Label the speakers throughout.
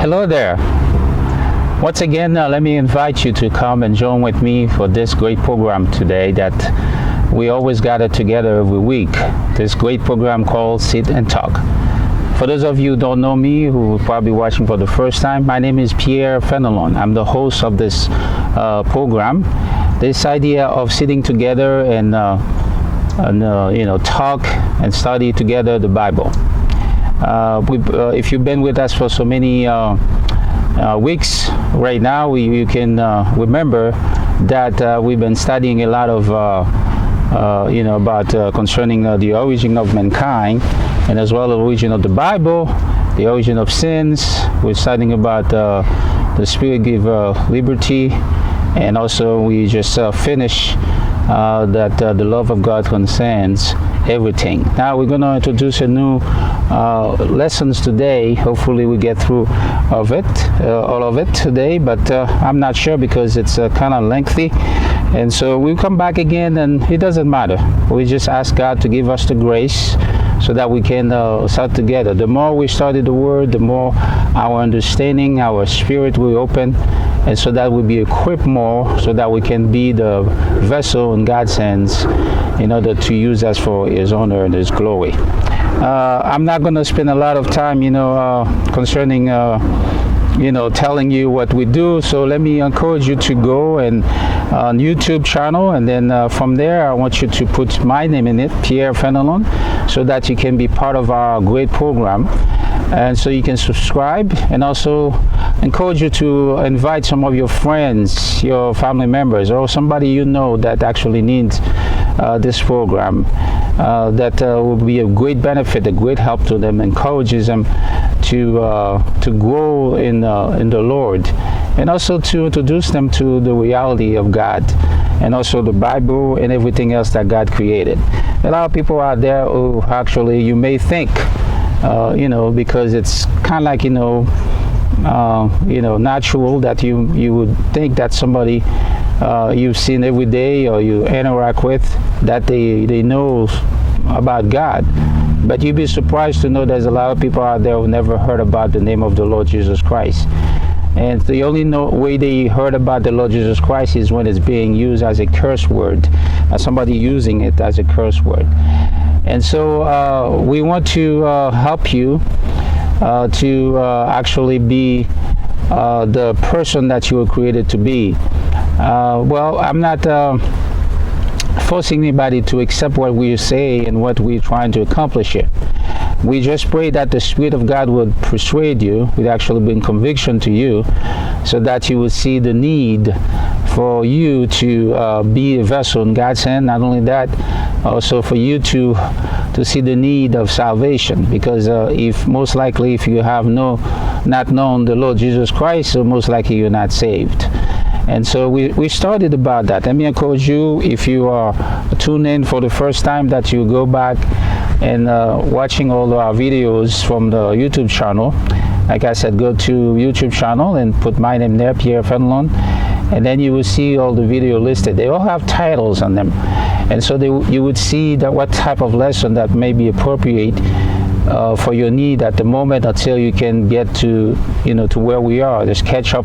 Speaker 1: Hello there. Once again, let me invite you to come and join with me for this great program today that we always gather together every week. This great program called Sit and Talk. For those of you who don't know me, who are probably watching for the first time, my name is Pierre Fenelon. I'm the host of this program. This idea of sitting together and talk and study together the Bible. If you've been with us for so many weeks right now, you can remember that we've been studying a lot of about concerning the origin of mankind, and as well the origin of the Bible, the origin of sins. We're studying about the Spirit give liberty, and also we just finished that the love of God transcends everything. Now we're going to introduce a new lessons today. Hopefully we get through of it, all of it today, but I'm not sure because it's kind of lengthy. And so we'll come back again, and it doesn't matter. We just ask God to give us the grace so that we can start together. The more we study the Word, the more our understanding, our spirit will open, and so that we'll be equipped more so that we can be the vessel in God's hands in order to use us for His honor and His glory. I'm not going to spend a lot of time, concerning telling you what we do. So let me encourage you to go and on YouTube channel, and then from there I want you to put my name in it, Pierre Fenelon, so that you can be part of our great program, and so you can subscribe, and also encourage you to invite some of your friends, your family members, or somebody you know that actually needs this program. That will be a great benefit, a great help to them, encourages them to grow in the Lord, and also to introduce them to the reality of God, and also the Bible and everything else that God created. A lot of people out there who actually you may think, because it's kind of like natural that you would think that somebody you've seen every day or you interact with, that they know about God. But you'd be surprised to know there's a lot of people out there who never heard about the name of the Lord Jesus Christ. And the only way they heard about the Lord Jesus Christ is when it's being used as a curse word, as somebody using it as a curse word. And so we want to help you to actually be the person that you were created to be. Well, I'm not forcing anybody to accept what we say and what we're trying to accomplish here. We just pray that the Spirit of God would persuade you, would actually bring conviction to you, so that you would see the need for you to be a vessel in God's hand. Not only that, also for you to see the need of salvation, because if you have not known the Lord Jesus Christ, so most likely you're not saved. And so we started about that. Let me encourage you, if you are tuned in for the first time, that you go back and watching all our videos from the YouTube channel. Like I said, go to YouTube channel and put my name there, Pierre Fenelon, and then you will see all the video listed. They all have titles on them, and so you would see that what type of lesson that may be appropriate for your need at the moment, until you can get to to where we are. Just catch up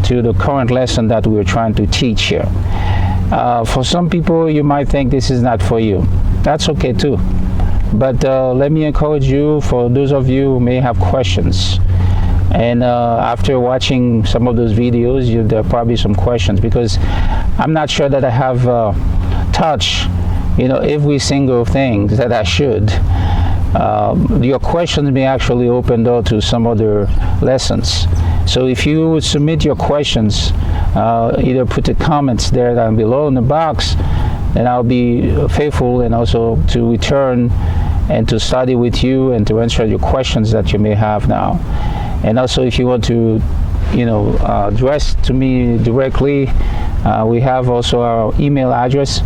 Speaker 1: to the current lesson that we're trying to teach here. For some people, you might think this is not for you. That's okay too. But let me encourage you, for those of you who may have questions, and after watching some of those videos, there are probably some questions, because I'm not sure that I have touched every single thing that I should. Your questions may actually open door to some other lessons. So if you would submit your questions, either put the comments there down below in the box, and I'll be faithful and also to return and to study with you and to answer your questions that you may have now. And also, if you want to address to me directly, we have also our email address,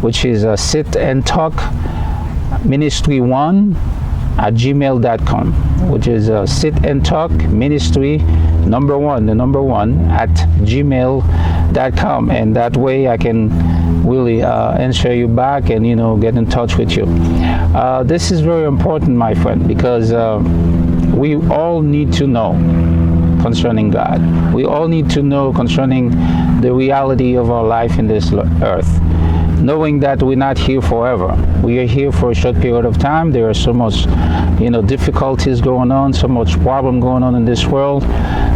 Speaker 1: which is sitandtalkministry1@gmail.com, which is sitandtalkministry1@gmail.com, and that way I can really answer you back and get in touch with you. This is very important, my friend, because we all need to know concerning God. We all need to know concerning the reality of our life in this earth, knowing that we're not here forever. We are here for a short period of time. There are so much, difficulties going on, so much problem going on in this world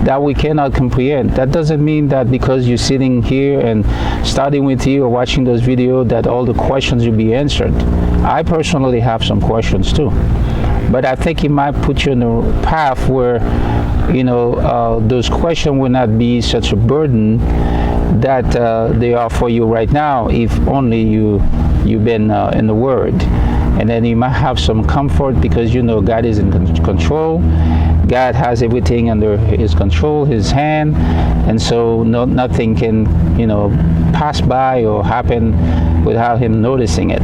Speaker 1: that we cannot comprehend. That doesn't mean that because you're sitting here and studying with you or watching those videos that all the questions will be answered. I personally have some questions too. But I think it might put you in a path where, those questions will not be such a burden that they are for you right now, if only you've been in the Word. And then you might have some comfort because God is in control. God has everything under His control, His hand, and so nothing can, pass by or happen without Him noticing it.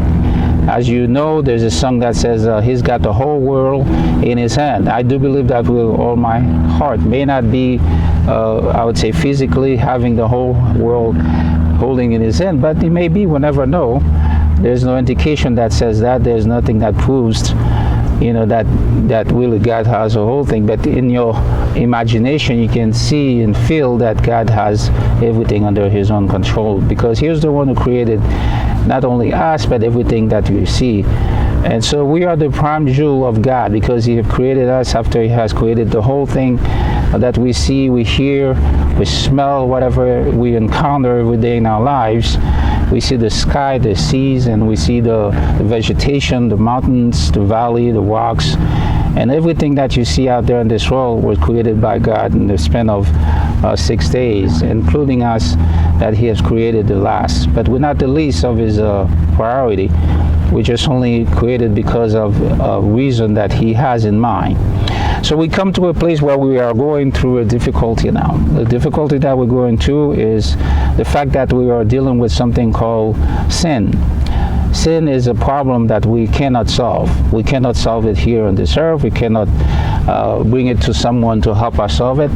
Speaker 1: As you know, there's a song that says He's got the whole world in His hand. I do believe that with all my heart. May not be, I would say, physically having the whole world holding in His hand, but it may be. We'll never know. There's no indication that says that. There's nothing that proves, that really God has the whole thing. But in your imagination, you can see and feel that God has everything under His own control, because He's the one who created not only us, but everything that we see. And so we are the prime jewel of God, because He has created us after He has created the whole thing that we see, we hear, we smell, whatever we encounter every day in our lives. We see the sky, the seas, and we see the vegetation, the mountains, the valley, the rocks, and everything that you see out there in this world was created by God in the span of 6 days, including us that He has created the last. But we're not the least of His priority. We're just only created because of a reason that He has in mind. So we come to a place where we are going through a difficulty now. The difficulty that we're going through is the fact that we are dealing with something called sin. Sin is a problem that we cannot solve. We cannot solve it here on this earth. We cannot bring it to someone to help us solve it.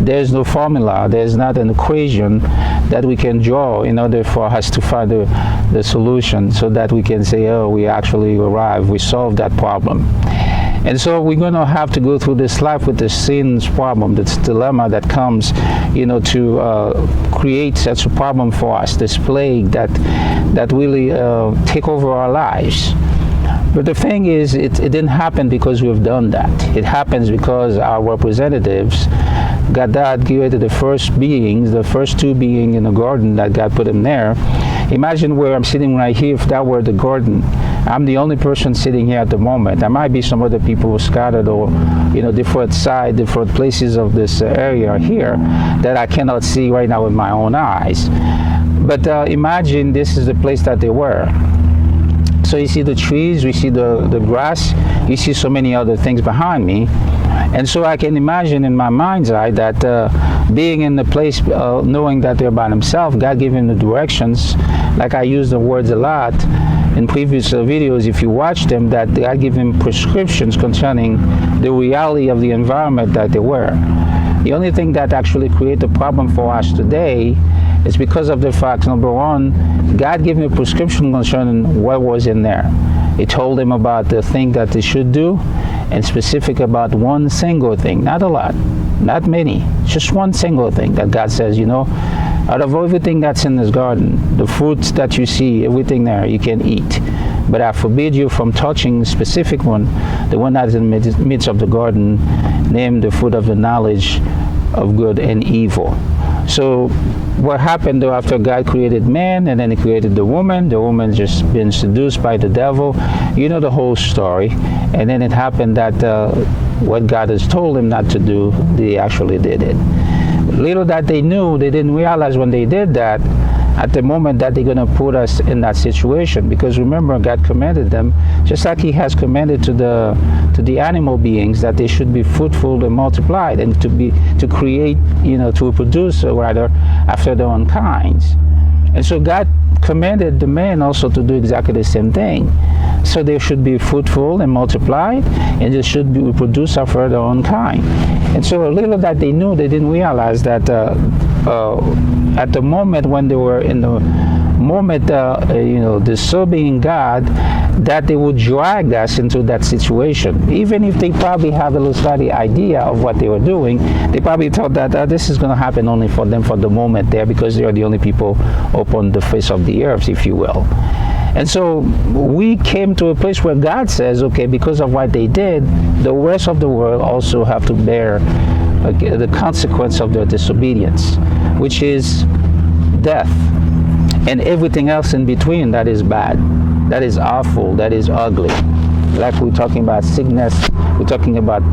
Speaker 1: There's no formula. There's not an equation that we can draw in order for us to find the solution, so that we can say, oh, we actually arrived, we solved that problem. And so we're going to have to go through this life with the sin's problem, this dilemma that comes, to create such a problem for us, this plague that really take over our lives. But the thing is, it didn't happen because we've done that. It happens because our representatives, God created the first beings, the first two beings in the garden that God put them there. Imagine where I'm sitting right here. If that were the garden, I'm the only person sitting here at the moment. There might be some other people scattered or, different places of this area here that I cannot see right now with my own eyes. But imagine this is the place that they were. So you see the trees, we see the grass, you see so many other things behind me. And so I can imagine in my mind's eye that being in the place, knowing that they're by themselves, God gave him the directions. Like I use the words a lot in previous videos, if you watch them, that God gave him prescriptions concerning the reality of the environment that they were. The only thing that actually created a problem for us today is because of the fact, number one, God gave him a prescription concerning what was in there. He told him about the thing that they should do, and specific about one single thing, not a lot, not many, just one single thing that God says, out of everything that's in this garden, the fruits that you see, everything there, you can eat. But I forbid you from touching the specific one, the one that's in the midst of the garden, named the fruit of the knowledge of good and evil. So what happened though after God created man and then he created the woman just been seduced by the devil. You know the whole story. And then it happened that what God has told him not to do, they actually did it. Little that they knew, they didn't realize when they did that, at the moment that they're going to put us in that situation. Because remember, God commanded them, just like he has commanded to the animal beings, that they should be fruitful and multiplied, and to create, to reproduce rather after their own kinds. And so God commanded the man also to do exactly the same thing. So they should be fruitful and multiplied, and they should be reproduce after their own kind. And so little that they knew, they didn't realize that at the moment when they were in the moment, disobeying God, that they would drag us into that situation. Even if they probably have a little slightly idea of what they were doing, they probably thought that this is going to happen only for them for the moment there, because they are the only people upon the face of the earth, if you will. And so we came to a place where God says, okay, because of what they did, the rest of the world also have to bear the consequence of their disobedience, which is death and everything else in between that is bad, that is awful, that is ugly. Like we're talking about sickness, we're talking about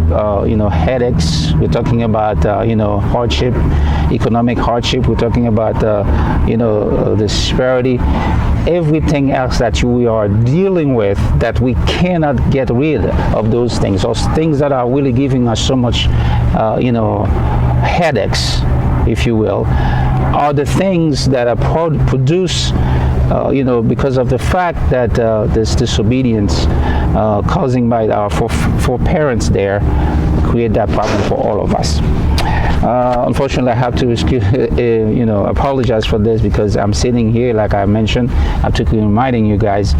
Speaker 1: headaches, we're talking about hardship, economic hardship, we're talking about disparity, everything else that we are dealing with, that we cannot get rid of those things, those things that are really giving us so much headaches, if you will, are the things that are produced because of the fact that this disobedience causing by our four parents there create that problem for all of us. Unfortunately, I have to apologize for this, because I'm sitting here, like I mentioned, I'm typically reminding you guys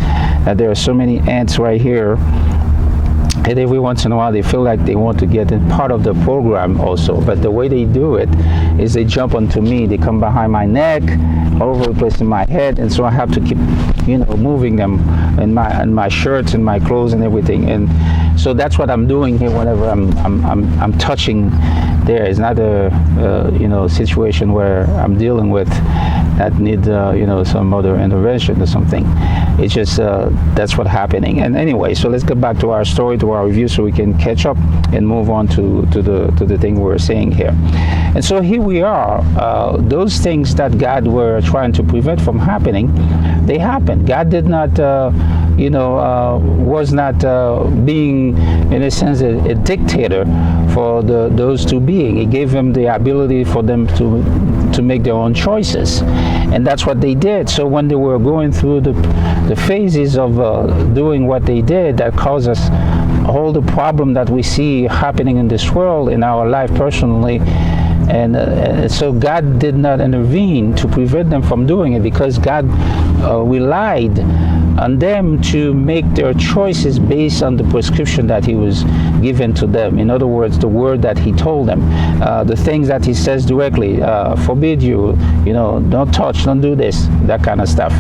Speaker 1: that there are so many ants right here. And every once in a while, they feel like they want to get in part of the program also. But the way they do it is they jump onto me. They come behind my neck, all over the place in my head, and so I have to keep, moving them in my shirts and my clothes and everything. And so that's what I'm doing here whenever I'm touching there. It's not a situation where I'm dealing with that need some other intervention or something. It's just that's what's happening. And anyway, so let's get back to our story, to our review, so we can catch up and move on to the thing we're saying here. And so here we are. Those things that God were trying to prevent from happening, they happened. God did not was not being, in a sense, a dictator for those two beings. He gave them the ability for them to make their own choices, and that's what they did. So when they were going through the phases of doing what they did, that caused us all the problem that we see happening in this world, in our life personally. And so God did not intervene to prevent them from doing it, because God relied on them to make their choices based on the prescription that He was given to them. In other words, the word that He told them, the things that He says directly, forbid you, don't touch, don't do this, that kind of stuff.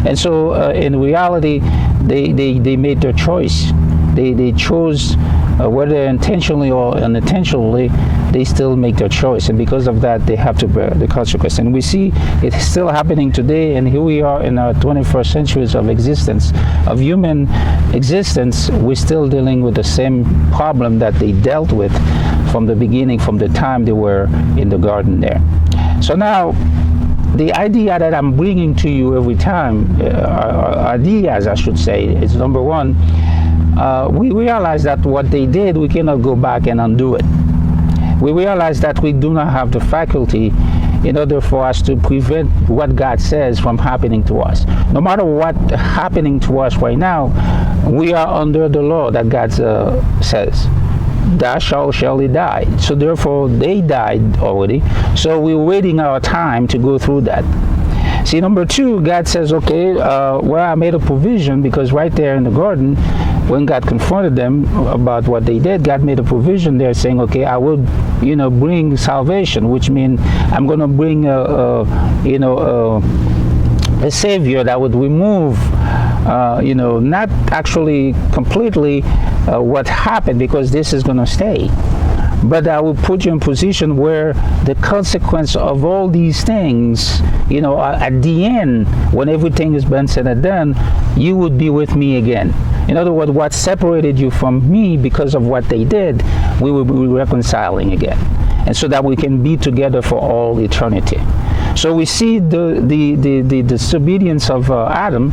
Speaker 1: And so in reality, they made their choice. They chose, whether intentionally or unintentionally, they still make their choice, and because of that, they have to bear the consequence. And we see it's still happening today, and here we are in our 21st centuries of existence, of human existence. We're still dealing with the same problem that they dealt with from the beginning, from the time they were in the garden there. So now, the idea that I'm bringing to you every time, ideas I should say, is number one, we realize that what they did, we cannot go back and undo it. We realize that we do not have the faculty in order for us to prevent what God says from happening to us. No matter what happening to us right now, we are under the law that God says. Thou shalt surely die. So therefore, they died already. So we're waiting our time to go through that. See, number two, God says, okay, I made a provision, because right there in the garden, when God confronted them about what they did, God made a provision there saying, okay, I will, bring salvation, which means I'm going to bring a Savior that would remove, not actually completely what happened, because this is going to stay. But I will put you in position where the consequence of all these things, at the end, when everything has been said and done, you would be with me again. In other words, what separated you from me because of what they did, we will be reconciling again. And so that we can be together for all eternity. So we see the disobedience of Adam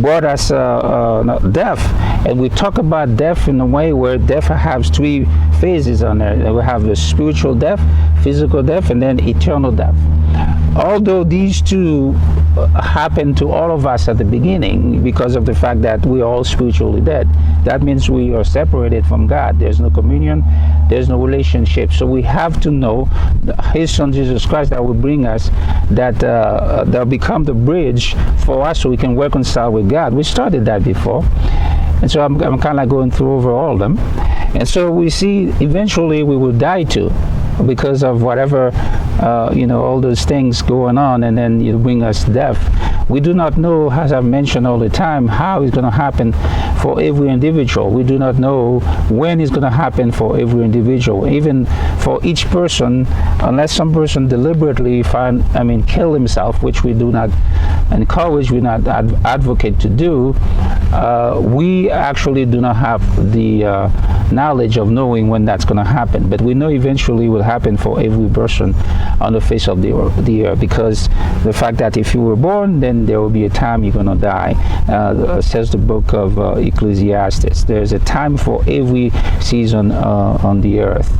Speaker 1: brought us death, and we talk about death in a way where death has three phases on there. We have the spiritual death, physical death, and then eternal death. Although these two happened to all of us at the beginning because of the fact that we're all spiritually dead. That means we are separated from God. There's no communion, there's no relationship. So we have to know His Son Jesus Christ that will bring us, that become the bridge for us so we can reconcile with God. We started that before. And so I'm kind of like going through over all of them. And so we see eventually we will die too, because of whatever, all those things going on, and then you bring us death. We do not know, as I've mentioned all the time, how it's going to happen for every individual. We do not know when it's going to happen for every individual, even for each person, unless some person deliberately kill himself, which we do not encourage, we not advocate to do. We actually do not have the knowledge of knowing when that's going to happen, but we know eventually it will happen for every person on the face of the earth, because the fact that if you were born, then there will be a time you're going to die. Says the book of Ecclesiastes. There's a time for every season on the earth.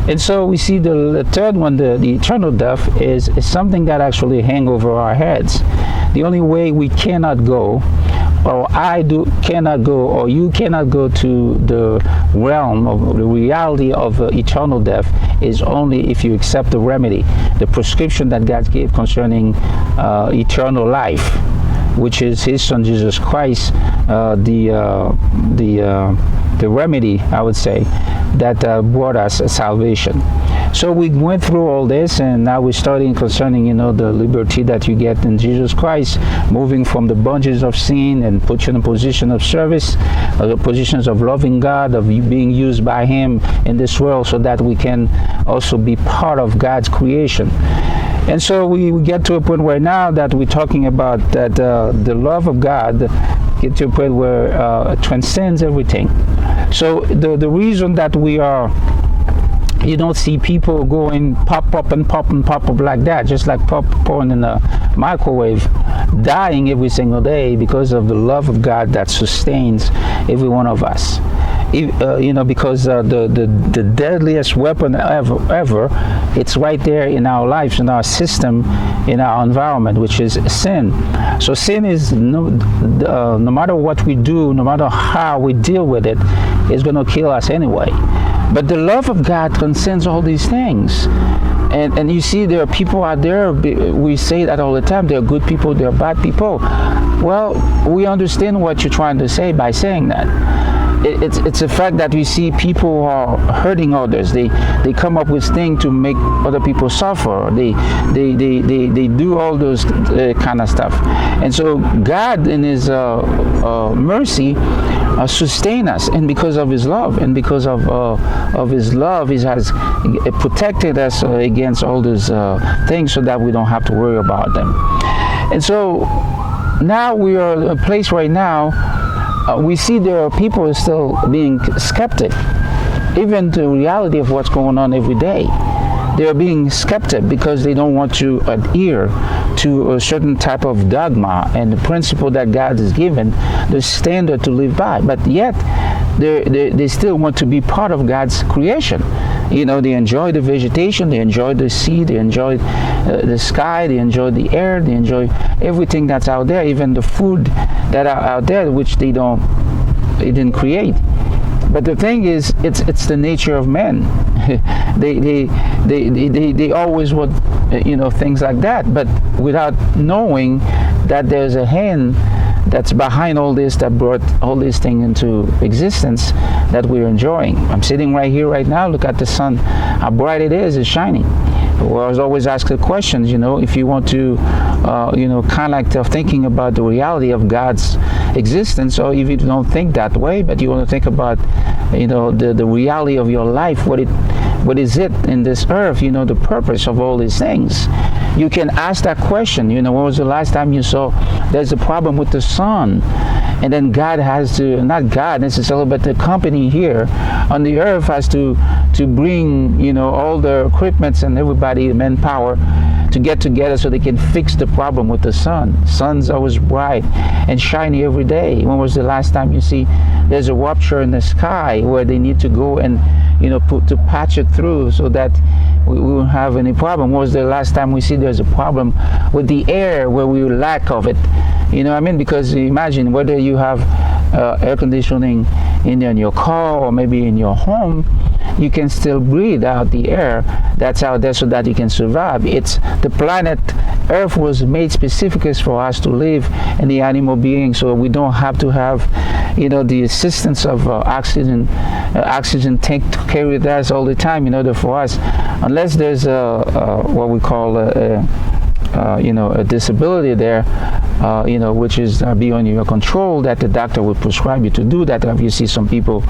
Speaker 1: And so we see the third one, the eternal death, is something that actually hangs over our heads. The only way we cannot go, or cannot go, or you cannot go to the realm of the reality of eternal death, is only if you accept the remedy, the prescription that God gave concerning eternal life, which is His Son Jesus Christ, the remedy, I would say, that brought us salvation. So we went through all this, and now we're starting concerning, the liberty that you get in Jesus Christ, moving from the bondages of sin and put you in a position of service, positions of loving God, of being used by Him in this world, so that we can also be part of God's creation. And so we get to a point where now that we're talking about that the love of God get to a point where it transcends everything. So the reason that you don't see people going pop up like that, just like popcorn in a microwave, dying every single day because of the love of God that sustains every one of us. Because the deadliest weapon ever, it's right there in our lives, in our system, in our environment, which is sin. So sin is, no matter what we do, no matter how we deal with it, it's going to kill us anyway. But the love of God transcends all these things. And you see, there are people out there, we say that all the time, there are good people, there are bad people. Well, we understand what you're trying to say by saying that. It's a fact that we see people are hurting others. They come up with things to make other people suffer. They do all those kind of stuff. And so God, in His mercy, sustain us, and because of His love, and because of His love, He has protected us against all those things, so that we don't have to worry about them. And so now we are in a place right now. We see there are people still being skeptic, even to the reality of what's going on every day. They're being skeptic because they don't want to adhere to a certain type of dogma and the principle that God has given, the standard to live by. But yet, they still want to be part of God's creation. They enjoy the vegetation, they enjoy the sea, they enjoy the sky, they enjoy the air, they enjoy everything that's out there, even the food that are out there, which they didn't create. But the thing is, it's the nature of men. they always want things like that, but without knowing that there's a hand that's behind all this, that brought all these things into existence that we're enjoying. I'm sitting right here right now. Look at the sun, how bright it is. It's shining. Well, I was always asked the questions, if you want to, kind of like thinking about the reality of God's existence, or if you don't think that way, but you want to think about, the reality of your life, what is it in this earth, the purpose of all these things. You can ask that question, when was the last time you saw there's a problem with the sun? And then God has to, not God necessarily, but the company here on the earth has to bring, all the equipments and everybody, manpower, to get together so they can fix the problem with the sun. Sun's always bright and shiny every day. When was the last time you see there's a rupture in the sky where they need to go and, to patch it through so that we won't have any problem. When was the last time we see there's a problem with the air where we lack of it? You know what I mean? Because imagine whether you have air conditioning in your car or maybe in your home, you can still breathe out the air that's out there so that you can survive. It's the planet Earth was made specifically for us to live and the animal beings, so we don't have to have, you know, the assistance of oxygen tank to carry us all the time in order for us, unless there's what we call a disability there, which is beyond your control, that the doctor would prescribe you to do that. If you see some people,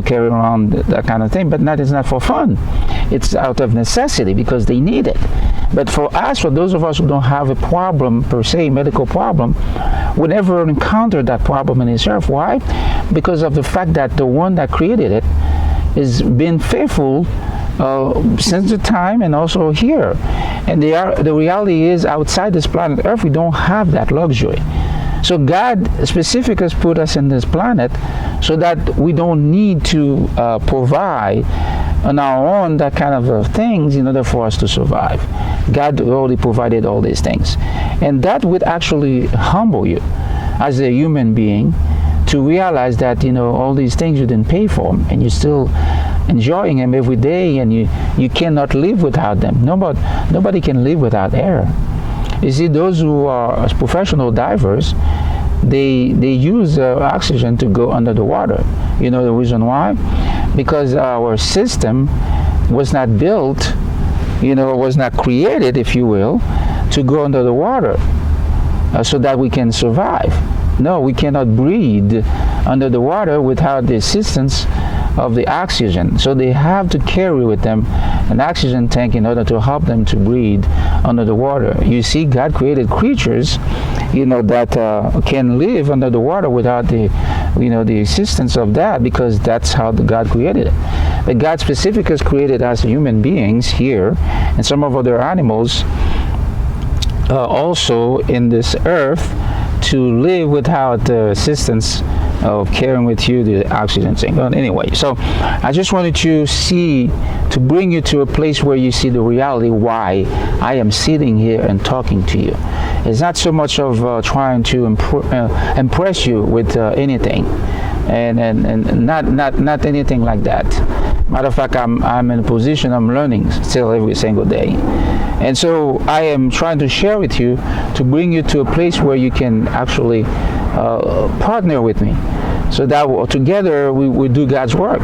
Speaker 1: carry around that kind of thing, but that is not for fun. It's out of necessity because they need it. But for us, for those of us who don't have a problem per se, medical problem, we never encounter that problem in this earth. Why? Because of the fact that the one that created it has been faithful since the time and also here. And the reality is, outside this planet Earth, we don't have that luxury. So God specifically has put us in this planet so that we don't need to provide on our own that kind of things in order for us to survive. God already provided all these things. And that would actually humble you as a human being to realize that, all these things you didn't pay for them, and you're still enjoying them every day, and you cannot live without them. Nobody can live without air. You see, those who are professional divers, they use oxygen to go under the water. You know the reason why? Because our system was not built, was not created, if you will, to go under the water so that we can survive. No, we cannot breathe under the water without the assistance of the oxygen. So they have to carry with them an oxygen tank in order to help them to breathe under the water. You see, God created creatures, that can live under the water without the assistance of that, because that's how God created it. But God specifically has created us human beings here, and some of other animals also in this earth, to live without the assistance of carrying with you the oxygen tank. But anyway, so I just wanted to bring you to a place where you see the reality why I am sitting here and talking to you. It's not so much of trying to impress you with anything, and not anything like that. Matter of fact, I'm in a position, I'm learning still every single day. And so I am trying to share with you to bring you to a place where you can actually partner with me, so that together we do God's work.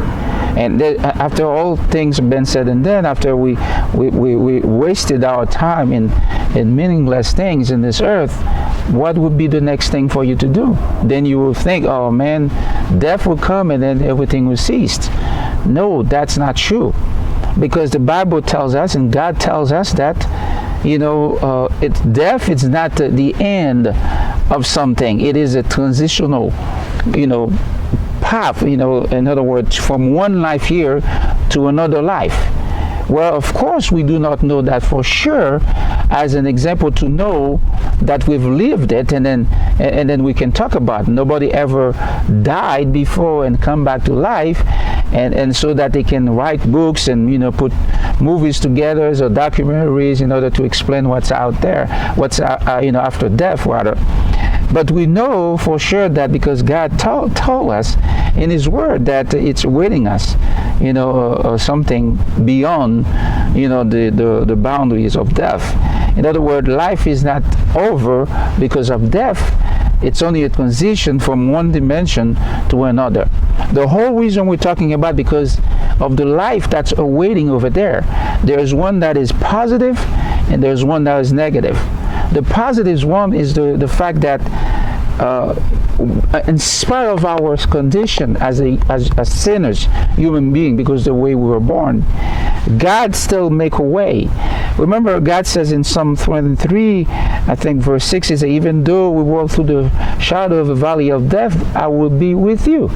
Speaker 1: And after all things have been said and done, after we wasted our time in meaningless things in this earth, what would be the next thing for you to do? Then you will think, oh man, death will come and then everything will cease. No, that's not true. Because the Bible tells us, and God tells us that, death is not the end of something. It is a transitional, path, in other words, from one life here to another life. Well, of course, we do not know that for sure as an example to know that we've lived it, and then we can talk about it. Nobody ever died before and come back to life, and so that they can write books and put movies together or documentaries in order to explain what's out there, what's after death rather. But we know for sure that because God told us in His Word that it's waiting us, something beyond, the boundaries of death. In other words, life is not over because of death. It's only a transition from one dimension to another. The whole reason we're talking about, because of the life that's awaiting over there. There's one that is positive and there's one that is negative. The positive one is the fact that in spite of our condition as sinners, human being, because the way we were born, God still make a way. Remember, God says in Psalm 23, I think verse 6, is even though we walk through the shadow of the valley of death, I will be with you.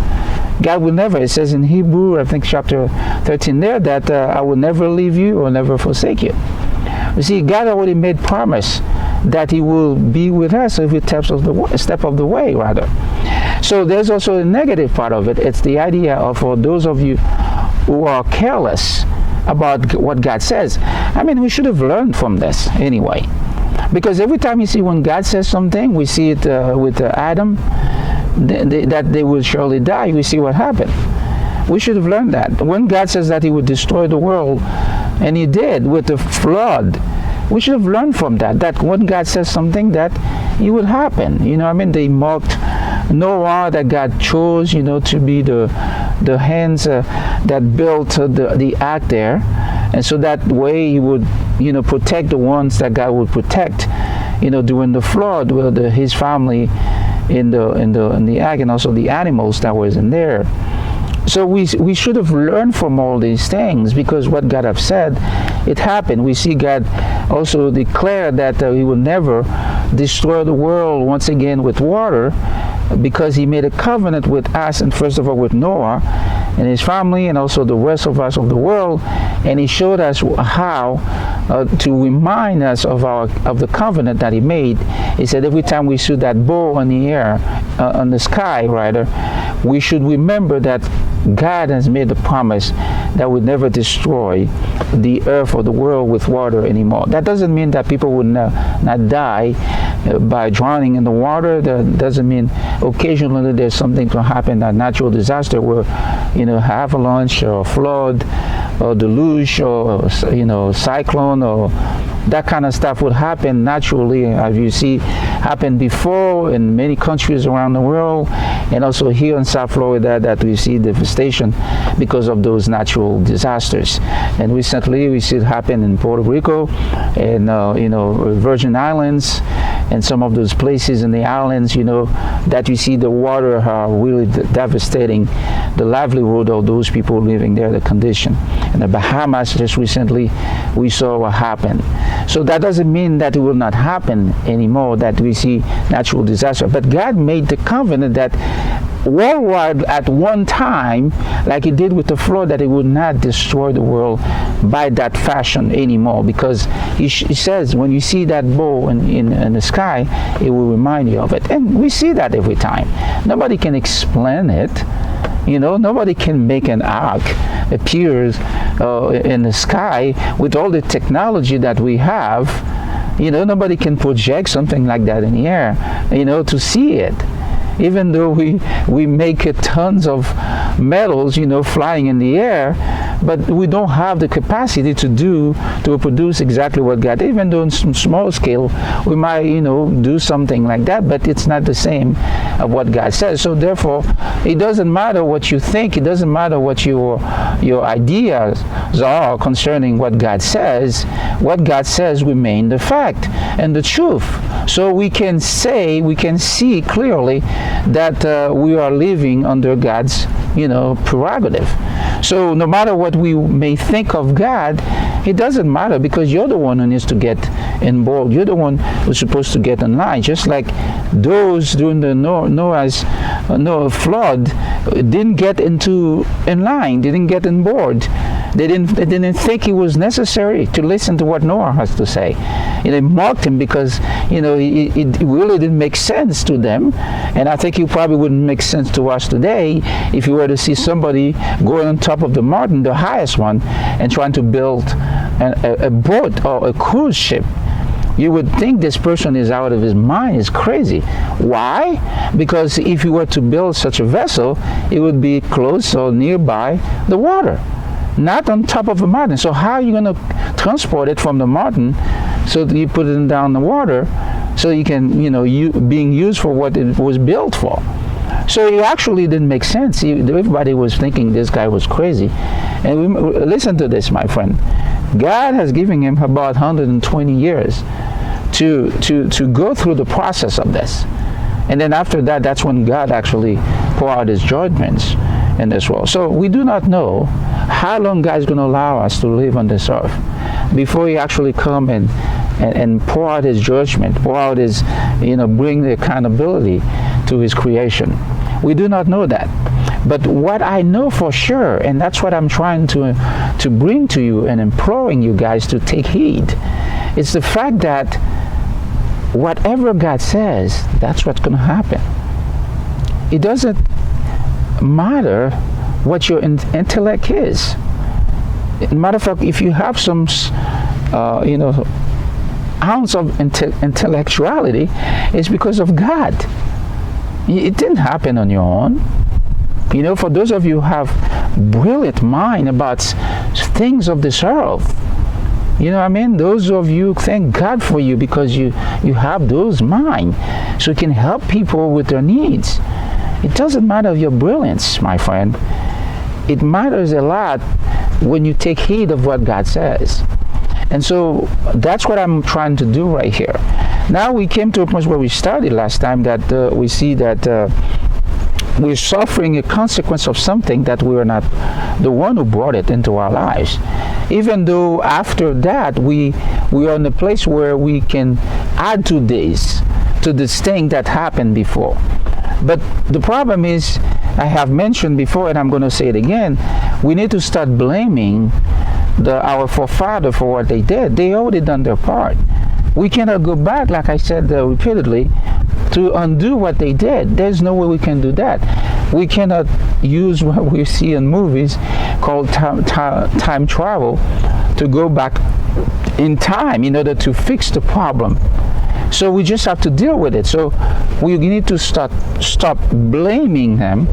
Speaker 1: God will never, it says in Hebrew, I think chapter 13 there, that I will never leave you or never forsake you. You see, God already made promise that He will be with us every step of the way, rather. So there's also a negative part of it. It's the idea of, for those of you who are careless, about what God says. I mean, we should have learned from this anyway. Because every time you see when God says something, we see it with Adam, that they will surely die. We see what happened. We should have learned that. When God says that he would destroy the world, and he did with the flood, we should have learned from that, that when God says something, that it would happen. You know, I mean, they mocked Noah, that God chose, you know, to be the hands that built the ark there. And so that way he would, you know, protect the ones that God would protect, you know, during the flood, with his family in the ark, and also the animals that was in there. So we should have learned from all these things, because what God have said, it happened. We see God also declare that he will never destroy the world once again with water, because he made a covenant with us, and first of all with Noah and his family, and also the rest of us of the world. And he showed us how to remind us of the covenant that he made. He said every time we see that bow in the air, on the sky rather, we should remember that God has made the promise that would never destroy the earth or the world with water anymore. That doesn't mean that people would not die by drowning in the water. That doesn't mean occasionally there's something to happen, a natural disaster where, you know, avalanche or flood or deluge or, you know, cyclone or that kind of stuff would happen naturally, as you see happen before in many countries around the world, and also here in South Florida, that we see devastation because of those natural disasters. And recently we see it happen in Puerto Rico and you know, Virgin Islands, and some of those places in the islands, you know, that you see the water really devastating the livelihood of those people living there, the condition. In the Bahamas, just recently, we saw what happened. So that doesn't mean that it will not happen anymore, that we see natural disaster. But God made the covenant that worldwide at one time, like he did with the flood, that he would not destroy the world by that fashion anymore, because he says when you see that bow in the sky, it will remind you of it. And we see that every time. Nobody can explain it. You know, nobody can make an ark appear in the sky with all the technology that we have. You know, nobody can project something like that in the air, you know, to see it. Even though we make tons of metals, you know, flying in the air, but we don't have the capacity to produce exactly what God. Even though on some small scale, we might, you know, do something like that, but it's not the same of what God says. So therefore, it doesn't matter what you think. It doesn't matter what your ideas are concerning what God says. What God says remain the fact and the truth. So we can see clearly that we are living under God's, you know, prerogative. So no matter what we may think of God, it doesn't matter, because you're the one who needs to get involved. You're the one who's supposed to get in line. Just like those during the Noah's flood didn't get in line, didn't get on board. They didn't think it was necessary to listen to what Noah has to say. They mocked him because, you know, it really didn't make sense to them. And I think it probably wouldn't make sense to us today if you were to see somebody going on top of the mountain, the highest one, and trying to build a boat or a cruise ship. You would think this person is out of his mind, is crazy. Why? Because if you were to build such a vessel, it would be close or nearby the water, not on top of a mountain. So how are you going to transport it from the mountain so that you put it down the water so you can, you know, being used for what it was built for? So it actually didn't make sense. Everybody was thinking this guy was crazy. And listen to this, my friend. God has given him about 120 years to go through the process of this. And then after that, that's when God actually poured out his judgments in this world. So we do not know how long God is going to allow us to live on this earth before he actually come and pour out his judgment, pour out his, you know, bring the accountability to his creation. We do not know that. But what I know for sure, and that's what I'm trying to bring to you and imploring you guys to take heed, it's the fact that whatever God says, that's what's going to happen. It doesn't matter what your intellect is. Matter of fact, if you have some, you know, ounce of intellectuality, it's because of God. It didn't happen on your own. You know, for those of you who have brilliant mind about things of this earth, you know what I mean? Those of you, thank God for you, because you have those mind, so you can help people with their needs. It doesn't matter your brilliance, my friend. It matters a lot when you take heed of what God says. And so that's what I'm trying to do right here. Now we came to a point where we started last time that we see that we're suffering a consequence of something that we are not the one who brought it into our lives. Even though after that we are in a place where we can add to this thing that happened before. But the problem is, I have mentioned before, and I'm going to say it again, we need to start blaming our forefathers for what they did. They already done their part. We cannot go back, like I said repeatedly, to undo what they did. There's no way we can do that. We cannot use what we see in movies called time travel to go back in time in order to fix the problem. So we just have to deal with it. So we need to stop blaming them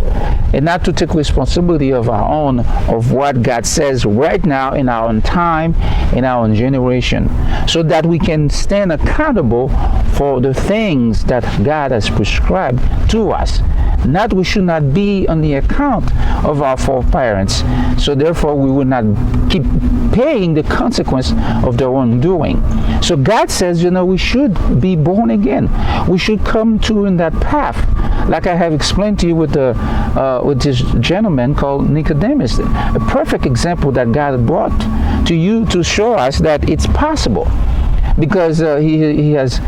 Speaker 1: and not to take responsibility of our own, of what God says right now in our own time, in our own generation, so that we can stand accountable for the things that God has prescribed to us. We should not be on the account of our foreparents, so therefore we will not keep paying the consequence of their own doing. So God says, you know, we should be born again. We should come to in that path, like I have explained to you with this gentleman called Nicodemus, a perfect example that God brought to you to show us that it's possible, because he has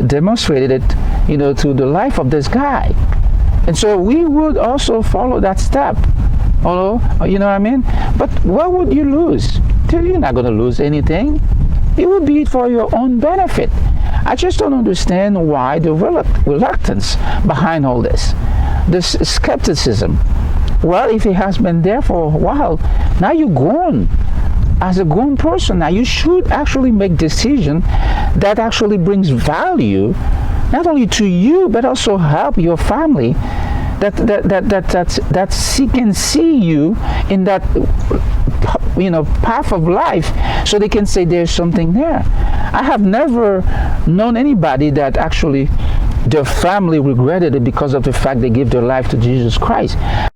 Speaker 1: demonstrated it, you know, through the life of this guy. And so we would also follow that step. Although, you know what I mean? But what would you lose? You're not going to lose anything. It would be for your own benefit. I just don't understand why the reluctance behind all this. This skepticism. Well, if it has been there for a while, now you're grown. As a grown person, now you should actually make decisions that actually brings value, not only to you, but also help your family, that can see you in that, you know, path of life, so they can say there's something there. I have never known anybody that actually their family regretted it because of the fact they gave their life to Jesus Christ.